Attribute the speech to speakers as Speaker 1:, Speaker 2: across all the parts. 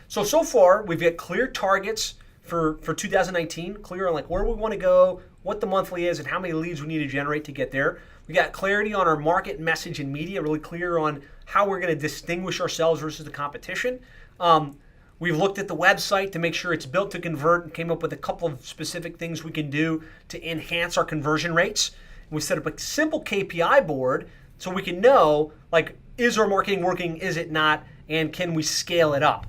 Speaker 1: So far, we've got clear targets for 2019, clear on like where we want to go, what the monthly is, and how many leads we need to generate to get there. We got clarity on our market, message, and media, really clear on how we're going to distinguish ourselves versus the competition. We've looked at the website to make sure it's built to convert and came up with a couple of specific things we can do to enhance our conversion rates. We set up a simple KPI board so we can know, like, is our marketing working, is it not, and can we scale it up?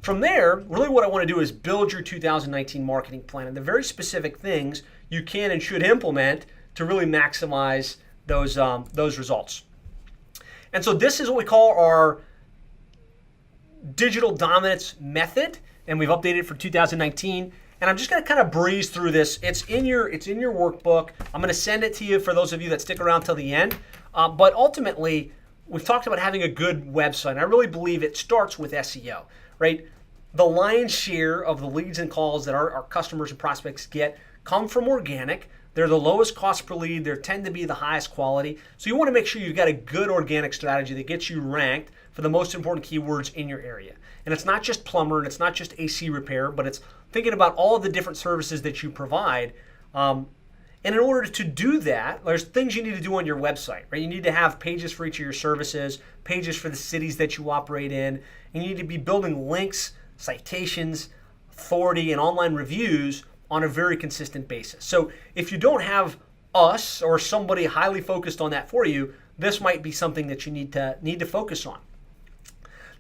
Speaker 1: From there, really what I want to do is build your 2019 marketing plan and the very specific things you can and should implement to really maximize those results. And so this is what we call our digital dominance method, and we've updated it for 2019. And I'm just going to kind of breeze through this. It's in your workbook. I'm going to send it to you for those of you that stick around till the end. But ultimately, we've talked about having a good website. And I really believe it starts with SEO, right? The lion's share of the leads and calls that our customers and prospects get come from organic. They're the lowest cost per lead. They tend to be the highest quality. So you want to make sure you've got a good organic strategy that gets you ranked for the most important keywords in your area. And it's not just plumber and it's not just AC repair, but it's thinking about all of the different services that you provide. And in order to do that, there's things you need to do on your website, right? You need to have pages for each of your services, pages for the cities that you operate in. And you need to be building links, citations, authority, and online reviews on a very consistent basis. So if you don't have us or somebody highly focused on that for you, this might be something that you need to focus on.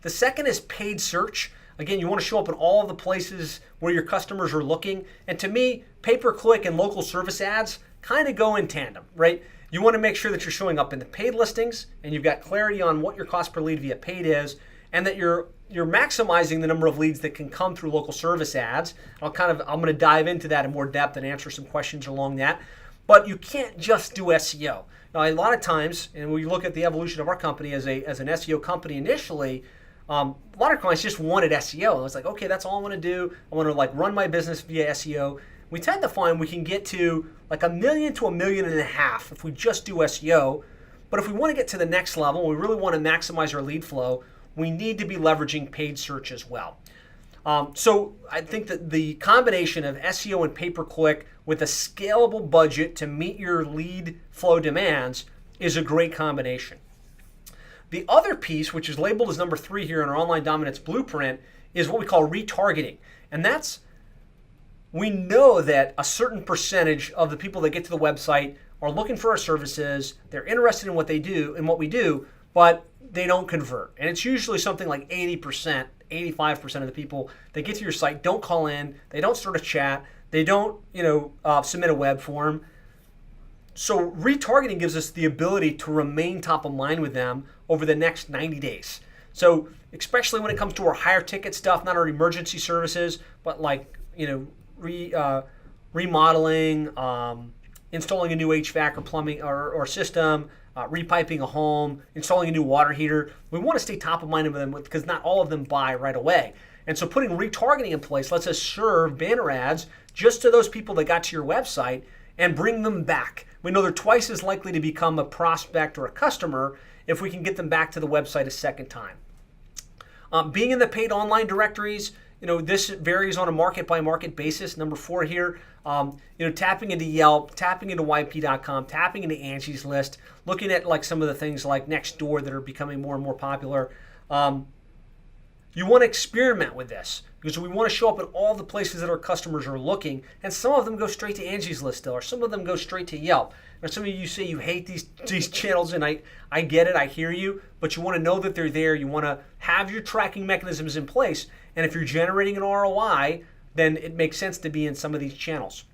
Speaker 1: The second is paid search. Again, you want to show up in all of the places where your customers are looking. And to me, pay-per-click and local service ads kind of go in tandem, right? You want to make sure that you're showing up in the paid listings and you've got clarity on what your cost per lead via paid is, and that you're maximizing the number of leads that can come through local service ads. I'm going to dive into that in more depth and answer some questions along that. But you can't just do SEO. Now, a lot of times, and we look at the evolution of our company as an SEO company initially, a lot of clients just wanted SEO. And it's like, okay, that's all I want to do. I want to like run my business via SEO. We tend to find we can get to like $1 million to $1.5 million if we just do SEO. But if we want to get to the next level, we really want to maximize our lead flow, we need to be leveraging paid search as well. So I think that the combination of SEO and pay-per-click with a scalable budget to meet your lead flow demands is a great combination. The other piece, which is labeled as number 3 here in our online dominance blueprint, is what we call retargeting. And that's, we know that a certain percentage of the people that get to the website are looking for our services, they're interested in what they do and what we do, but they don't convert. And it's usually something like 80%, 85% of the people that get to your site don't call in, they don't start a chat, they don't submit a web form. So retargeting gives us the ability to remain top of mind with them over the next 90 days. So especially when it comes to our higher ticket stuff, not our emergency services, but like remodeling, installing a new HVAC or plumbing or system, repiping a home, installing a new water heater. We want to stay top of mind with them because not all of them buy right away. And so putting retargeting in place lets us serve banner ads just to those people that got to your website and bring them back. We know they're twice as likely to become a prospect or a customer if we can get them back to the website a second time. Being in the paid online directories, this varies on a market by market basis. Number 4 here, tapping into Yelp, tapping into YP.com, tapping into Angie's List, looking at like some of the things like Nextdoor that are becoming more and more popular. You want to experiment with this because we want to show up at all the places that our customers are looking, and some of them go straight to Angie's List still, or some of them go straight to Yelp. Now, some of you say you hate these channels, and I get it, I hear you, but you want to know that they're there. You want to have your tracking mechanisms in place, and if you're generating an ROI, then it makes sense to be in some of these channels.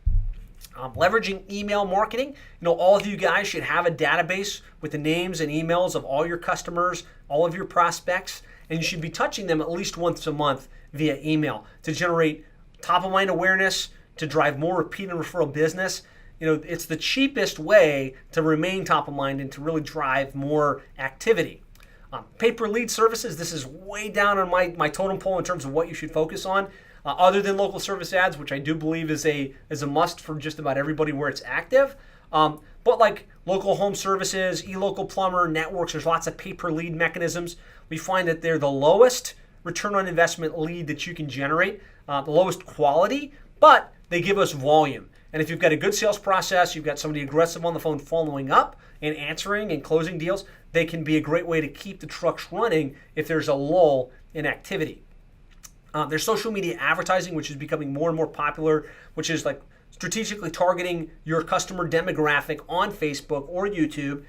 Speaker 1: Leveraging email marketing. All of you guys should have a database with the names and emails of all your customers, all of your prospects, and you should be touching them at least once a month via email to generate top of mind awareness, to drive more repeat and referral business. It's the cheapest way to remain top of mind and to really drive more activity. Pay-per-lead services, this is way down on my totem pole in terms of what you should focus on. Other than local service ads, which I do believe is a must for just about everybody where it's active. But like local home services, eLocal plumber, networks, there's lots of pay-per-lead mechanisms. We find that they're the lowest return on investment lead that you can generate, the lowest quality, but they give us volume. And if you've got a good sales process, you've got somebody aggressive on the phone following up and answering and closing deals, they can be a great way to keep the trucks running if there's a lull in activity. There's social media advertising, which is becoming more and more popular, which is like strategically targeting your customer demographic on Facebook or YouTube,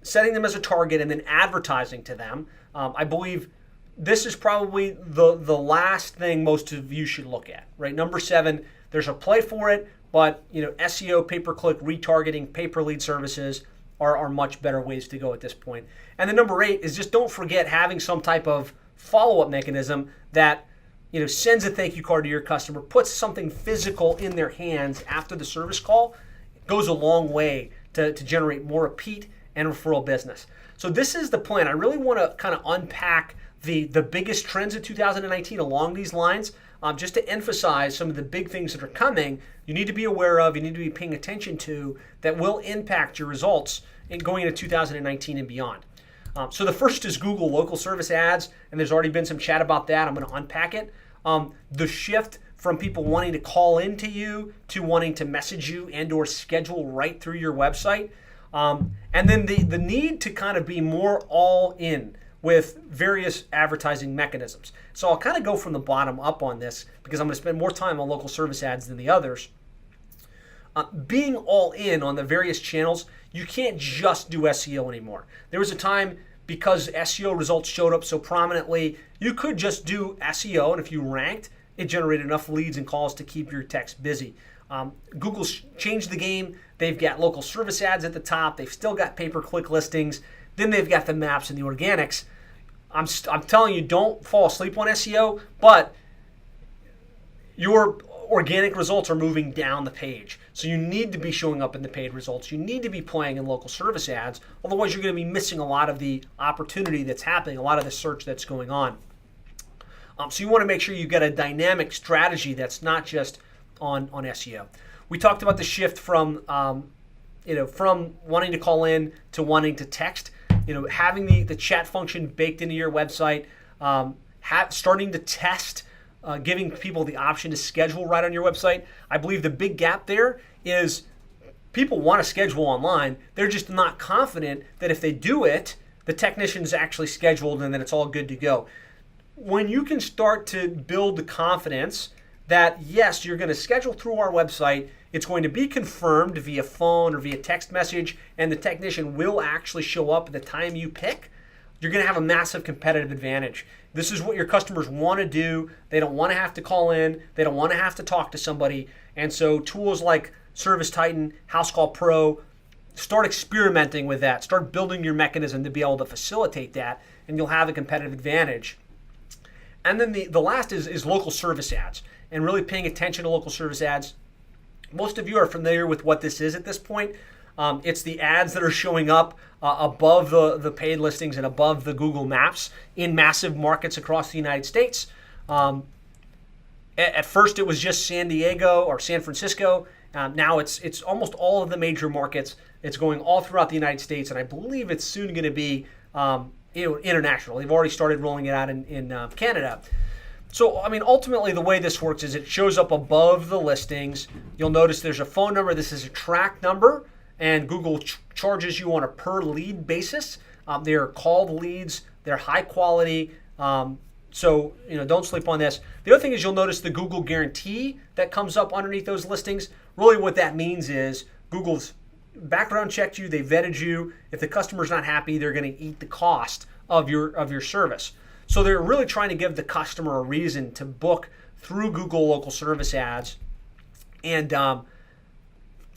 Speaker 1: setting them as a target and then advertising to them. I believe this is probably the last thing most of you should look at, right? Number 7, there's a play for it, but SEO, pay-per-click, retargeting, pay-per-lead services are much better ways to go at this point. And then number 8 is just don't forget having some type of follow-up mechanism that sends a thank you card to your customer, puts something physical in their hands after the service call. It goes a long way to generate more repeat and referral business. So this is the plan. I really want to kind of unpack the biggest trends of 2019 along these lines, just to emphasize some of the big things that are coming you need to be aware of, you need to be paying attention to, that will impact your results in going into 2019 and beyond. So the first is Google local service ads, and there's already been some chat about that. I'm going to unpack it. The shift from people wanting to call into you to wanting to message you and or schedule right through your website. And then the need to kind of be more all in with various advertising mechanisms. So I'll kind of go from the bottom up on this because I'm going to spend more time on local service ads than the others. Being all in on the various channels, you can't just do SEO anymore. There was a time, because SEO results showed up so prominently, you could just do SEO, and if you ranked, it generated enough leads and calls to keep your techs busy. Google's changed the game. They've got local service ads at the top. They've still got pay-per-click listings. Then they've got the maps and the organics. I'm telling you, don't fall asleep on SEO, but your organic results are moving down the page. So you need to be showing up in the paid results. You need to be playing in local service ads. Otherwise, you're going to be missing a lot of the opportunity that's happening, a lot of the search that's going on. So you want to make sure you've got a dynamic strategy that's not just on SEO. We talked about the shift from from wanting to call in to wanting to text. Having the chat function baked into your website, starting to test, giving people the option to schedule right on your website. I believe the big gap there is people want to schedule online. They're just not confident that if they do it, the technician's actually scheduled and then it's all good to go. When you can start to build the confidence that, yes, you're going to schedule through our website, it's going to be confirmed via phone or via text message, and the technician will actually show up at the time you pick, you're going to have a massive competitive advantage. This is what your customers want to do. They don't want to have to call in. They don't want to have to talk to somebody. And so tools like Service Titan, House Call Pro, start experimenting with that. Start building your mechanism to be able to facilitate that, and you'll have a competitive advantage. And then the last is local service ads, and really paying attention to local service ads. Most of you are familiar with what this is at this point. It's the ads that are showing up above the paid listings and above the Google Maps in massive markets across the United States. At first, it was just San Diego or San Francisco. Now it's almost all of the major markets. It's going all throughout the United States, and I believe it's soon going to be international. They've already started rolling it out in Canada. So, ultimately the way this works is it shows up above the listings. You'll notice there's a phone number. This is a track number, and Google charges you on a per lead basis. They're called leads. They're high quality. So, don't sleep on this. The other thing is you'll notice the Google guarantee that comes up underneath those listings. Really what that means is Google's background checked you, they vetted you. If the customer's not happy, they're going to eat the cost of your service. So they're really trying to give the customer a reason to book through Google local service ads, and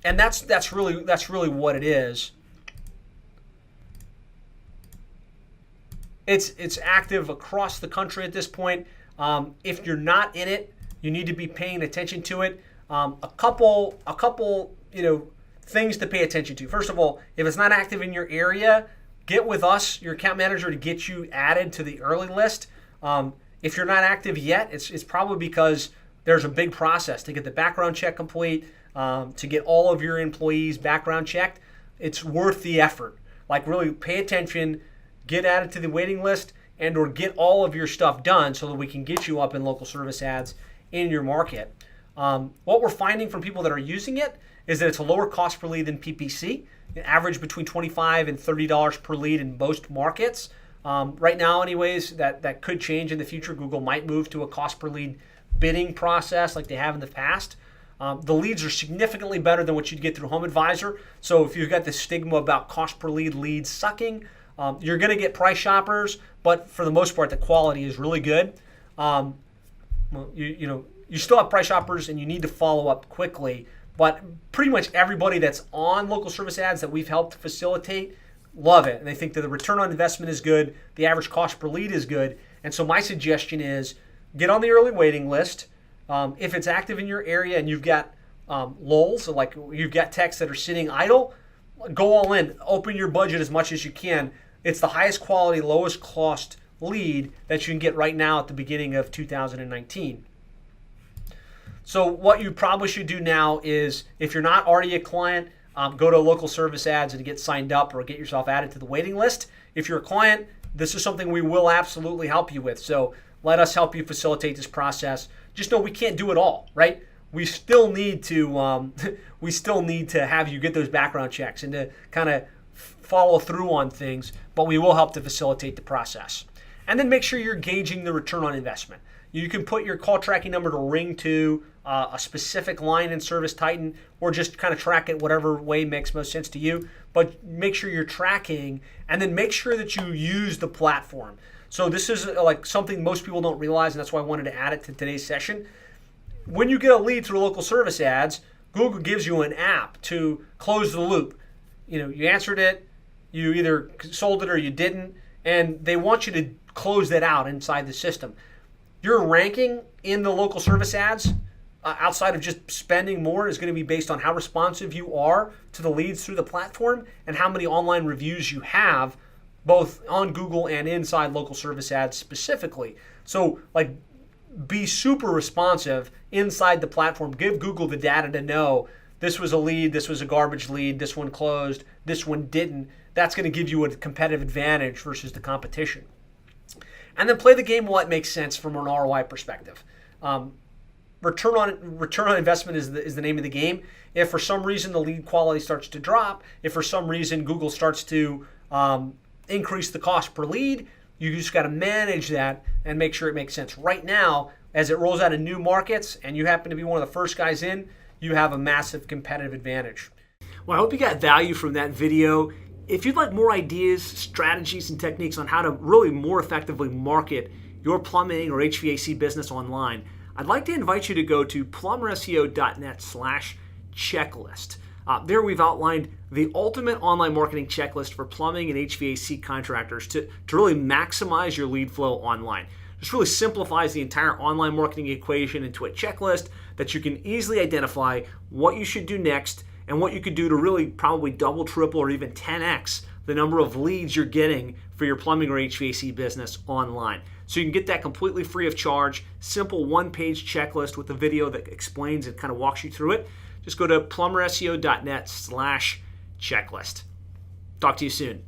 Speaker 1: that's really what it is. It's active across the country at this point. If you're not in it, you need to be paying attention to it. A couple things to pay attention to. First of all, if it's not active in your area, get with us, your account manager, to get you added to the early list. If you're not active yet, it's probably because there's a big process to get the background check complete, to get all of your employees background checked. It's worth the effort. Really pay attention, get added to the waiting list. and or get all of your stuff done so that we can get you up in local service ads in your market. What we're finding from people that are using it is that it's a lower cost per lead than PPC. It average between $25 and $30 per lead in most markets. Right now, anyways, that could change in the future. Google might move to a cost per lead bidding process like they have in the past. The leads are significantly better than what you'd get through Home Advisor. So if you've got this stigma about cost per lead leads sucking, you're going to get price shoppers, but for the most part, the quality is really good. You still have price shoppers and you need to follow up quickly, but pretty much everybody that's on local service ads that we've helped facilitate love it. And they think that the return on investment is good, the average cost per lead is good. And so my suggestion is get on the early waiting list. If it's active in your area and you've got lulls, so like you've got techs that are sitting idle, go all in. Open your budget as much as you can. It's the highest quality, lowest cost lead that you can get right now at the beginning of 2019. So what you probably should do now is, if you're not already a client, go to local service ads and get signed up or get yourself added to the waiting list. If you're a client, this is something we will absolutely help you with. So let us help you facilitate this process. Just know we can't do it all, right? We still need to have you get those background checks and to kind of follow through on things, but we will help to facilitate the process. And then make sure you're gauging the return on investment. You can put your call tracking number to ring to a specific line in Service Titan, or just kind of track it whatever way makes most sense to you. But make sure you're tracking, and then make sure that you use the platform. So this is like something most people don't realize, and that's why I wanted to add it to today's session. When you get a lead through local service ads, Google gives you an app to close the loop. You answered it, you either sold it or you didn't, and they want you to close that out inside the system. Your ranking in the local service ads, outside of just spending more, is going to be based on how responsive you are to the leads through the platform and how many online reviews you have, both on Google and inside local service ads specifically. So be super responsive inside the platform. Give Google the data to know this was a lead, this was a garbage lead, this one closed, this one didn't. That's going to give you a competitive advantage versus the competition. And then play the game while it makes sense from an ROI perspective. Return on investment is the name of the game. If for some reason the lead quality starts to drop, if for some reason Google starts to increase the cost per lead, you just got to manage that and make sure it makes sense. Right now, as it rolls out in new markets and you happen to be one of the first guys in, you have a massive competitive advantage. Well, I hope you got value from that video. If you'd like more ideas, strategies, and techniques on how to really more effectively market your plumbing or HVAC business online, I'd like to invite you to go to plumberseo.net/checklist. There we've outlined the ultimate online marketing checklist for plumbing and HVAC contractors to really maximize your lead flow online. This really simplifies the entire online marketing equation into a checklist that you can easily identify what you should do next and what you could do to really probably double, triple, or even 10x the number of leads you're getting for your plumbing or HVAC business online. So you can get that completely free of charge, simple one-page checklist with a video that explains and kind of walks you through it. Just go to plumberseo.net/checklist. Talk to you soon.